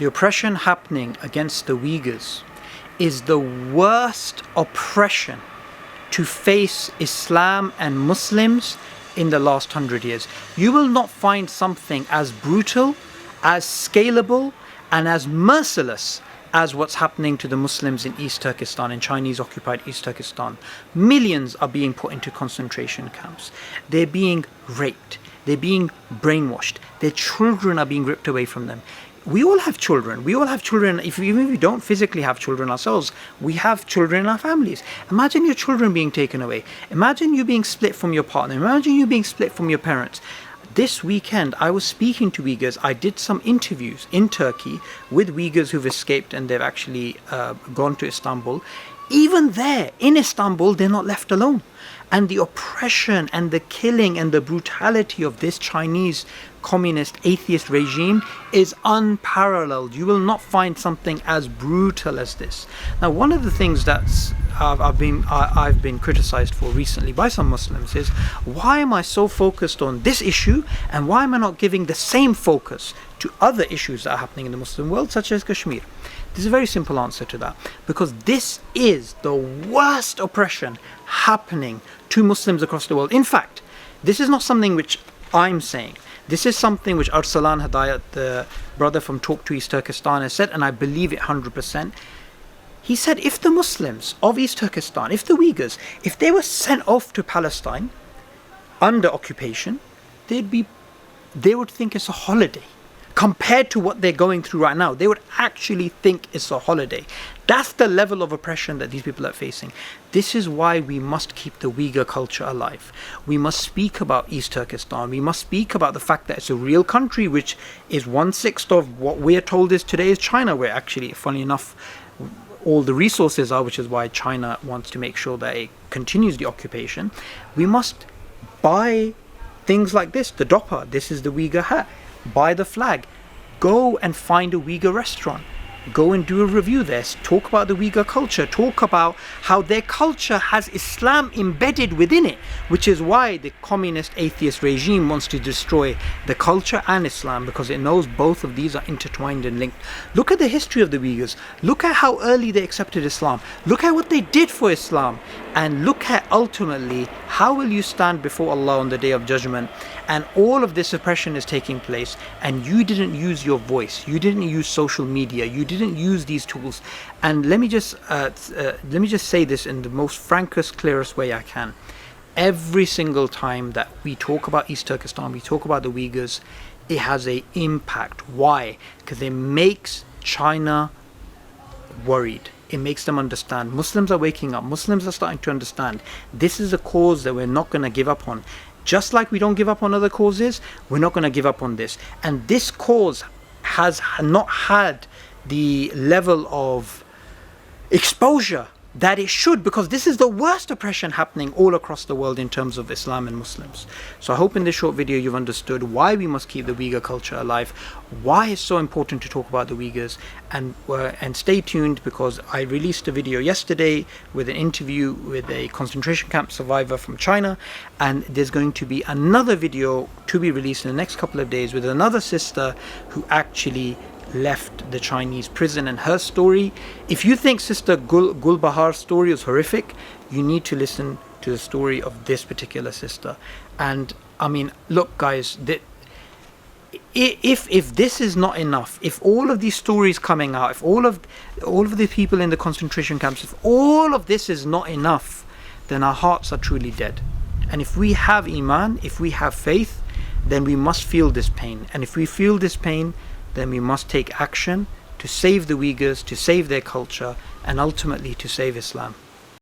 The oppression happening against the Uyghurs is the worst oppression to face Islam and Muslims in the last 100 years. You will not find something as brutal, as scalable, and as merciless as what's happening to the Muslims in East Turkestan, in Chinese-occupied East Turkestan. Millions are being put into concentration camps. They're being raped. They're being brainwashed. Their children are being ripped away from them. We all have children. We all have children. Even if we don't physically have children ourselves, we have children in our families. Imagine your children being taken away. Imagine you being split from your partner. Imagine you being split from your parents. This weekend, I was speaking to Uyghurs. I did some interviews in Turkey with Uyghurs who've escaped and they've actually gone to Istanbul. Even there, in Istanbul, they're not left alone. And the oppression and the killing and the brutality of this Chinese communist atheist regime is unparalleled. You will not find something as brutal as this. Now, one of the things that's I've been criticized for recently by some Muslims is, why am I so focused on this issue and why am I not giving the same focus to other issues that are happening in the Muslim world, such as Kashmir? There's a very simple answer to that, because this is the worst oppression happening to Muslims across the world. In fact, this is not something which I'm saying. This is something which Arsalan Hidayat, the brother from Talk to East Turkestan, has said, and I believe it 100%. He said, if the Muslims of East Turkestan, if the Uyghurs, if they were sent off to Palestine under occupation, they would think it's a holiday. Compared to what they're going through right now, they would actually think it's a holiday. That's the level of oppression that these people are facing. This is why we must keep the Uyghur culture alive. We must speak about East Turkestan. We must speak about the fact that it's a real country, which is 1/6 of what we're told is today is China, where actually, funny enough, all the resources are, which is why China wants to make sure that it continues the occupation. We must buy things like this, the doppa, this is the Uyghur hat. Buy the flag. Go and find a Uyghur restaurant. Go and do a review there. Talk about the Uyghur culture. Talk about how their culture has Islam embedded within it, which is why the communist atheist regime wants to destroy the culture and Islam, because it knows both of these are intertwined and linked. Look at the history of the Uyghurs. Look at how early they accepted Islam. Look at what they did for Islam. And look at ultimately, how will you stand before Allah on the Day of Judgment? And all of this oppression is taking place, and you didn't use your voice. You didn't use social media. You didn't use these tools. And let me just say this in the most frankest, clearest way I can. Every single time that we talk about East Turkestan, we talk about the Uyghurs, it has an impact. Why? Because it makes China worried. It makes them understand. Muslims are waking up. Muslims are starting to understand. This is a cause that we're not going to give up on. Just like we don't give up on other causes, we're not going to give up on this. And this cause has not had the level of exposure that it should, because this is the worst oppression happening all across the world in terms of Islam and Muslims. So I hope in this short video you've understood why we must keep the Uyghur culture alive, why it's so important to talk about the Uyghurs, and stay tuned, because I released a video yesterday with an interview with a concentration camp survivor from China, and there's going to be another video to be released in the next couple of days with another sister who actually left the Chinese prison and her story. If you think Sister Gulbahar's story is horrific, you need to listen to the story of this particular sister. And I mean, look guys, if this is not enough, if all of these stories coming out, if all of the people in the concentration camps, if all of this is not enough, then our hearts are truly dead. And if we have Iman, if we have faith, then we must feel this pain. And if we feel this pain, then we must take action to save the Uyghurs, to save their culture, and ultimately to save Islam.